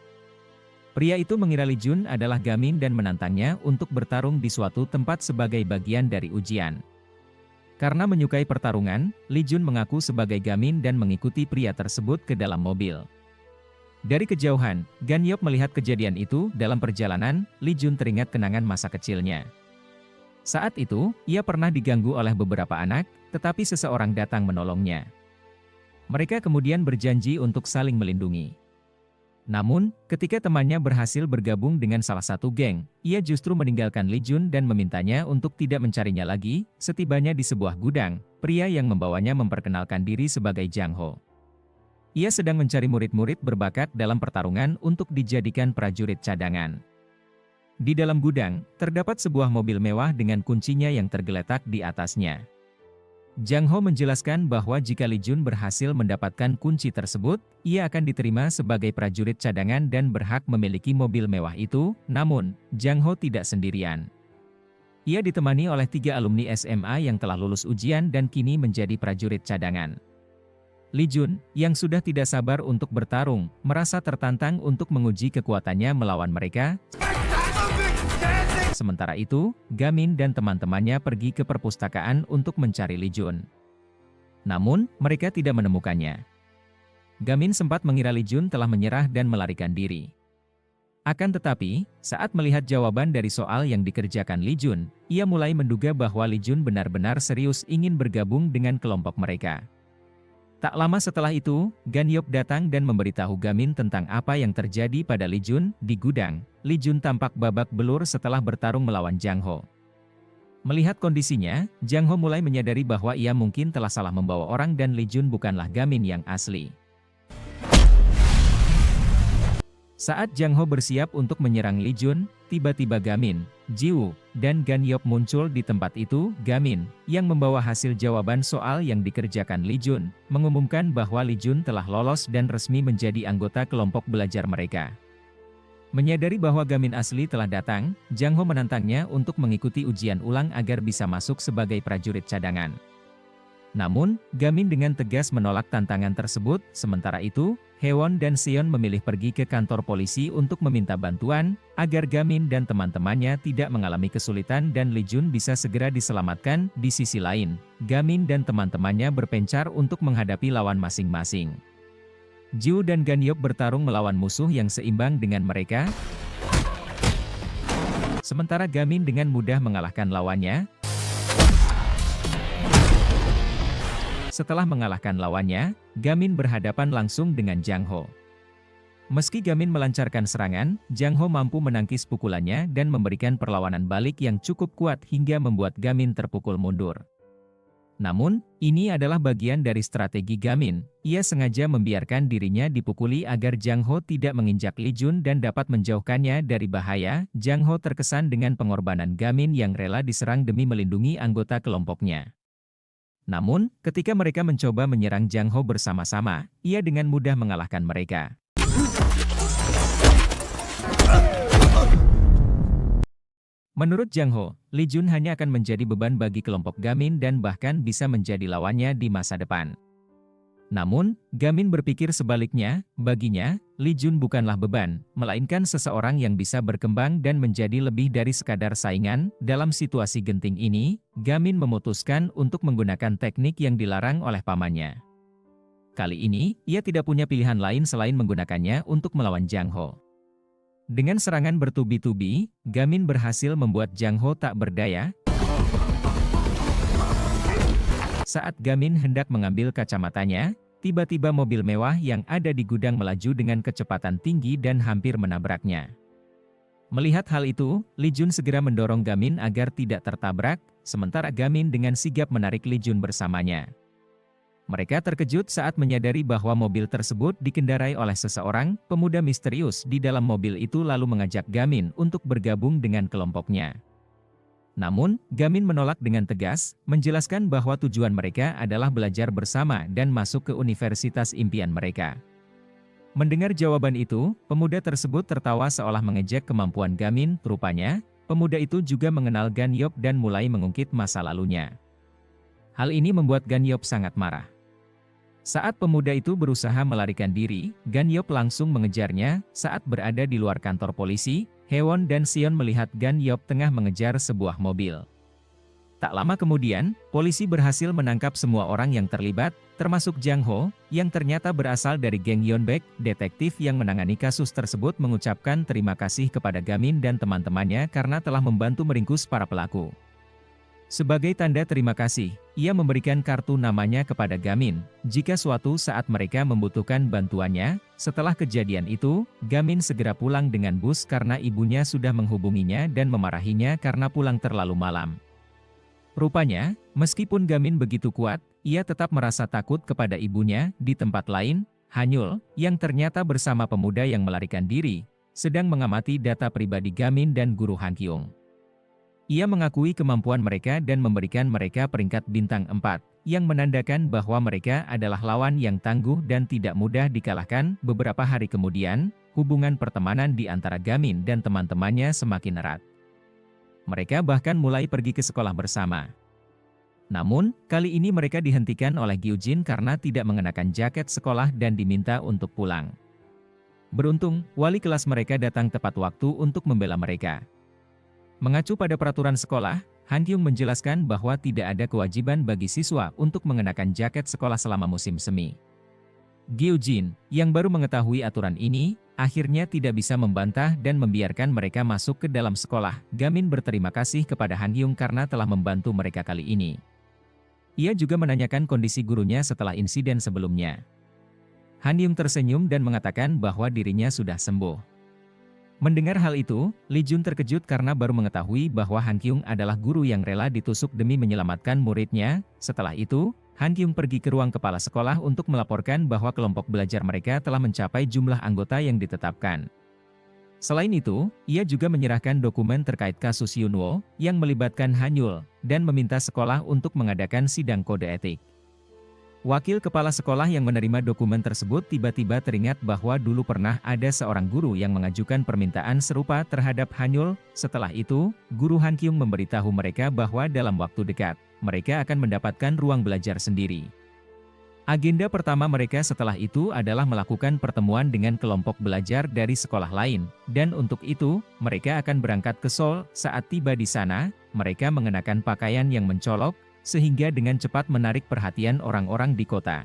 C: Pria itu mengira Li Jun adalah Gamin dan menantangnya untuk bertarung di suatu tempat sebagai bagian dari ujian. Karena menyukai pertarungan, Li Jun mengaku sebagai Gamin dan mengikuti pria tersebut ke dalam mobil. Dari kejauhan, Gan Yeop melihat kejadian itu. Dalam perjalanan, Li Jun teringat kenangan masa kecilnya. Saat itu, ia pernah diganggu oleh beberapa anak, tetapi seseorang datang menolongnya. Mereka kemudian berjanji untuk saling melindungi. Namun, ketika temannya berhasil bergabung dengan salah satu geng, ia justru meninggalkan Li Jun dan memintanya untuk tidak mencarinya lagi. Setibanya di sebuah gudang, pria yang membawanya memperkenalkan diri sebagai Jang Ho. Ia sedang mencari murid-murid berbakat dalam pertarungan untuk dijadikan prajurit cadangan. Di dalam gudang, terdapat sebuah mobil mewah dengan kuncinya yang tergeletak di atasnya. Jang Ho menjelaskan bahwa jika Li Jun berhasil mendapatkan kunci tersebut, ia akan diterima sebagai prajurit cadangan dan berhak memiliki mobil mewah itu. Namun, Jang Ho tidak sendirian. Ia ditemani oleh 3 alumni SMA yang telah lulus ujian dan kini menjadi prajurit cadangan. Li Jun, yang sudah tidak sabar untuk bertarung, merasa tertantang untuk menguji kekuatannya melawan mereka. Sementara itu, Gamin dan teman-temannya pergi ke perpustakaan untuk mencari Li Jun. Namun, mereka tidak menemukannya. Gamin sempat mengira Li Jun telah menyerah dan melarikan diri. Akan tetapi, saat melihat jawaban dari soal yang dikerjakan Li Jun, ia mulai menduga bahwa Li Jun benar-benar serius ingin bergabung dengan kelompok mereka. Tak lama setelah itu, Gan Yeop datang dan memberitahu Gamin tentang apa yang terjadi pada Li Jun. Di gudang, Li Jun tampak babak belur setelah bertarung melawan Jang Ho. Melihat kondisinya, Jang Ho mulai menyadari bahwa ia mungkin telah salah membawa orang dan Li Jun bukanlah Gamin yang asli. Saat Jang Ho bersiap untuk menyerang Li Jun, tiba-tiba Gamin, Jiwoo, dan Gan Yeop muncul di tempat itu. Gamin, yang membawa hasil jawaban soal yang dikerjakan Li Jun, mengumumkan bahwa Li Jun telah lolos dan resmi menjadi anggota kelompok belajar mereka. Menyadari bahwa Gamin asli telah datang, Jang Ho menantangnya untuk mengikuti ujian ulang agar bisa masuk sebagai prajurit cadangan. Namun, Gamin dengan tegas menolak tantangan tersebut. Sementara itu, Hewon dan Seon memilih pergi ke kantor polisi untuk meminta bantuan, agar Gamin dan teman-temannya tidak mengalami kesulitan dan Li Jun bisa segera diselamatkan. Di sisi lain, Gamin dan teman-temannya berpencar untuk menghadapi lawan masing-masing. Jiwoo dan Gan Yeop bertarung melawan musuh yang seimbang dengan mereka. Sementara Gamin dengan mudah mengalahkan lawannya. Setelah mengalahkan lawannya, Gamin berhadapan langsung dengan Jang Ho. Meski Gamin melancarkan serangan, Jang Ho mampu menangkis pukulannya dan memberikan perlawanan balik yang cukup kuat hingga membuat Gamin terpukul mundur. Namun, ini adalah bagian dari strategi Gamin. Ia sengaja membiarkan dirinya dipukuli agar Jang Ho tidak menginjak Li Jun dan dapat menjauhkannya dari bahaya. Jang Ho terkesan dengan pengorbanan Gamin yang rela diserang demi melindungi anggota kelompoknya. Namun, ketika mereka mencoba menyerang Jang Ho bersama-sama, ia dengan mudah mengalahkan mereka. Menurut Jang Ho, Li Jun hanya akan menjadi beban bagi kelompok Gamin dan bahkan bisa menjadi lawannya di masa depan. Namun, Gamin berpikir sebaliknya. Baginya, Li Jun bukanlah beban, melainkan seseorang yang bisa berkembang dan menjadi lebih dari sekadar saingan. Dalam situasi genting ini, Gamin memutuskan untuk menggunakan teknik yang dilarang oleh pamannya. Kali ini, ia tidak punya pilihan lain selain menggunakannya untuk melawan Jang Ho. Dengan serangan bertubi-tubi, Gamin berhasil membuat Jang Ho tak berdaya. Saat Gamin hendak mengambil kacamatanya, tiba-tiba mobil mewah yang ada di gudang melaju dengan kecepatan tinggi dan hampir menabraknya. Melihat hal itu, Li Jun segera mendorong Gamin agar tidak tertabrak, sementara Gamin dengan sigap menarik Li Jun bersamanya. Mereka terkejut saat menyadari bahwa mobil tersebut dikendarai oleh seseorang, pemuda misterius di dalam mobil itu lalu mengajak Gamin untuk bergabung dengan kelompoknya. Namun, Gamin menolak dengan tegas, menjelaskan bahwa tujuan mereka adalah belajar bersama dan masuk ke universitas impian mereka. Mendengar jawaban itu, pemuda tersebut tertawa seolah mengejek kemampuan Gamin. Rupanya, pemuda itu juga mengenal Ganyop dan mulai mengungkit masa lalunya. Hal ini membuat Ganyop sangat marah. Saat pemuda itu berusaha melarikan diri, Ganyop langsung mengejarnya. Saat berada di luar kantor polisi, Hewon dan Sion melihat Ganyop tengah mengejar sebuah mobil. Tak lama kemudian, polisi berhasil menangkap semua orang yang terlibat, termasuk Jang Ho, yang ternyata berasal dari geng Yeonbaek. Detektif yang menangani kasus tersebut mengucapkan terima kasih kepada Gamin dan teman-temannya karena telah membantu meringkus para pelaku. Sebagai tanda terima kasih, ia memberikan kartu namanya kepada Gamin. Jika suatu saat mereka membutuhkan bantuannya, setelah kejadian itu, Gamin segera pulang dengan bus karena ibunya sudah menghubunginya dan memarahinya karena pulang terlalu malam. Rupanya, meskipun Gamin begitu kuat, ia tetap merasa takut kepada ibunya. Di tempat lain, Hanyul, yang ternyata bersama pemuda yang melarikan diri, sedang mengamati data pribadi Gamin dan guru Han Kyung. Ia mengakui kemampuan mereka dan memberikan mereka peringkat bintang 4, yang menandakan bahwa mereka adalah lawan yang tangguh dan tidak mudah dikalahkan. Beberapa hari kemudian, hubungan pertemanan di antara Gamin dan teman-temannya semakin erat. Mereka bahkan mulai pergi ke sekolah bersama. Namun, kali ini mereka dihentikan oleh Gyujin karena tidak mengenakan jaket sekolah dan diminta untuk pulang. Beruntung, wali kelas mereka datang tepat waktu untuk membela mereka. Mengacu pada peraturan sekolah, Han Kyung menjelaskan bahwa tidak ada kewajiban bagi siswa untuk mengenakan jaket sekolah selama musim semi. Gyujin, yang baru mengetahui aturan ini, akhirnya tidak bisa membantah dan membiarkan mereka masuk ke dalam sekolah. Gamin berterima kasih kepada Han Kyung karena telah membantu mereka kali ini. Ia juga menanyakan kondisi gurunya setelah insiden sebelumnya. Han Kyung tersenyum dan mengatakan bahwa dirinya sudah sembuh. Mendengar hal itu, Lee Jun terkejut karena baru mengetahui bahwa Han Kyung adalah guru yang rela ditusuk demi menyelamatkan muridnya. Setelah itu, Han Kyung pergi ke ruang kepala sekolah untuk melaporkan bahwa kelompok belajar mereka telah mencapai jumlah anggota yang ditetapkan. Selain itu, ia juga menyerahkan dokumen terkait kasus Yunwo yang melibatkan Hanyul dan meminta sekolah untuk mengadakan sidang kode etik. Wakil kepala sekolah yang menerima dokumen tersebut tiba-tiba teringat bahwa dulu pernah ada seorang guru yang mengajukan permintaan serupa terhadap Hanyul. Setelah itu, guru Han Kyung memberitahu mereka bahwa dalam waktu dekat, mereka akan mendapatkan ruang belajar sendiri. Agenda pertama mereka setelah itu adalah melakukan pertemuan dengan kelompok belajar dari sekolah lain, dan untuk itu, mereka akan berangkat ke Seoul. Saat tiba di sana, mereka mengenakan pakaian yang mencolok, sehingga dengan cepat menarik perhatian orang-orang di kota.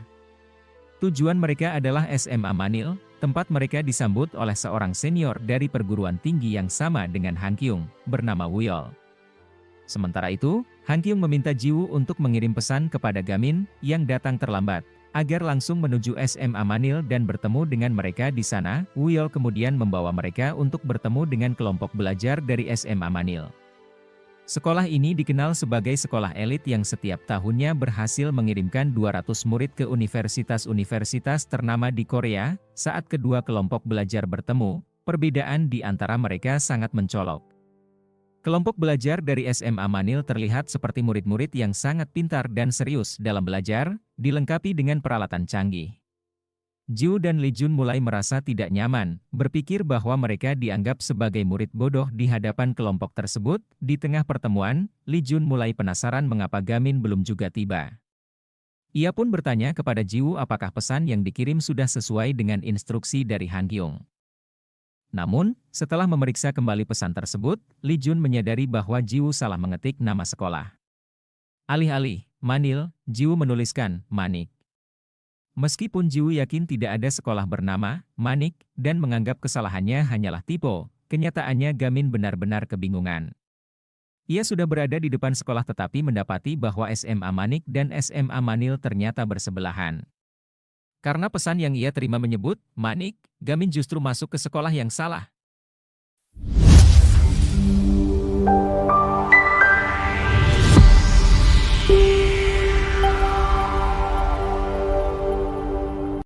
C: Tujuan mereka adalah SMA Manil, tempat mereka disambut oleh seorang senior dari perguruan tinggi yang sama dengan Han Kyung, bernama Wuyol. Sementara itu, Han Kyung meminta Jiwoo untuk mengirim pesan kepada Gamin, yang datang terlambat, agar langsung menuju SMA Manil dan bertemu dengan mereka di sana. Wuyol kemudian membawa mereka untuk bertemu dengan kelompok belajar dari SMA Manil. Sekolah ini dikenal sebagai sekolah elit yang setiap tahunnya berhasil mengirimkan 200 murid ke universitas-universitas ternama di Korea. Saat kedua kelompok belajar bertemu, perbedaan di antara mereka sangat mencolok. Kelompok belajar dari SMA Manil terlihat seperti murid-murid yang sangat pintar dan serius dalam belajar, dilengkapi dengan peralatan canggih. Jiwoo dan Lee Jun mulai merasa tidak nyaman, berpikir bahwa mereka dianggap sebagai murid bodoh di hadapan kelompok tersebut. Di tengah pertemuan, Lee Jun mulai penasaran mengapa Gamin belum juga tiba. Ia pun bertanya kepada Jiwoo apakah pesan yang dikirim sudah sesuai dengan instruksi dari Han Kyung. Namun, setelah memeriksa kembali pesan tersebut, Lee Jun menyadari bahwa Jiwoo salah mengetik nama sekolah. Alih-alih Manil, Jiwoo menuliskan Manik. Meskipun Jiwoo yakin tidak ada sekolah bernama Manik dan menganggap kesalahannya hanyalah typo, kenyataannya Gamin benar-benar kebingungan. Ia sudah berada di depan sekolah tetapi mendapati bahwa SMA Manik dan SMA Manil ternyata bersebelahan. Karena pesan yang ia terima menyebut Manik, Gamin justru masuk ke sekolah yang salah.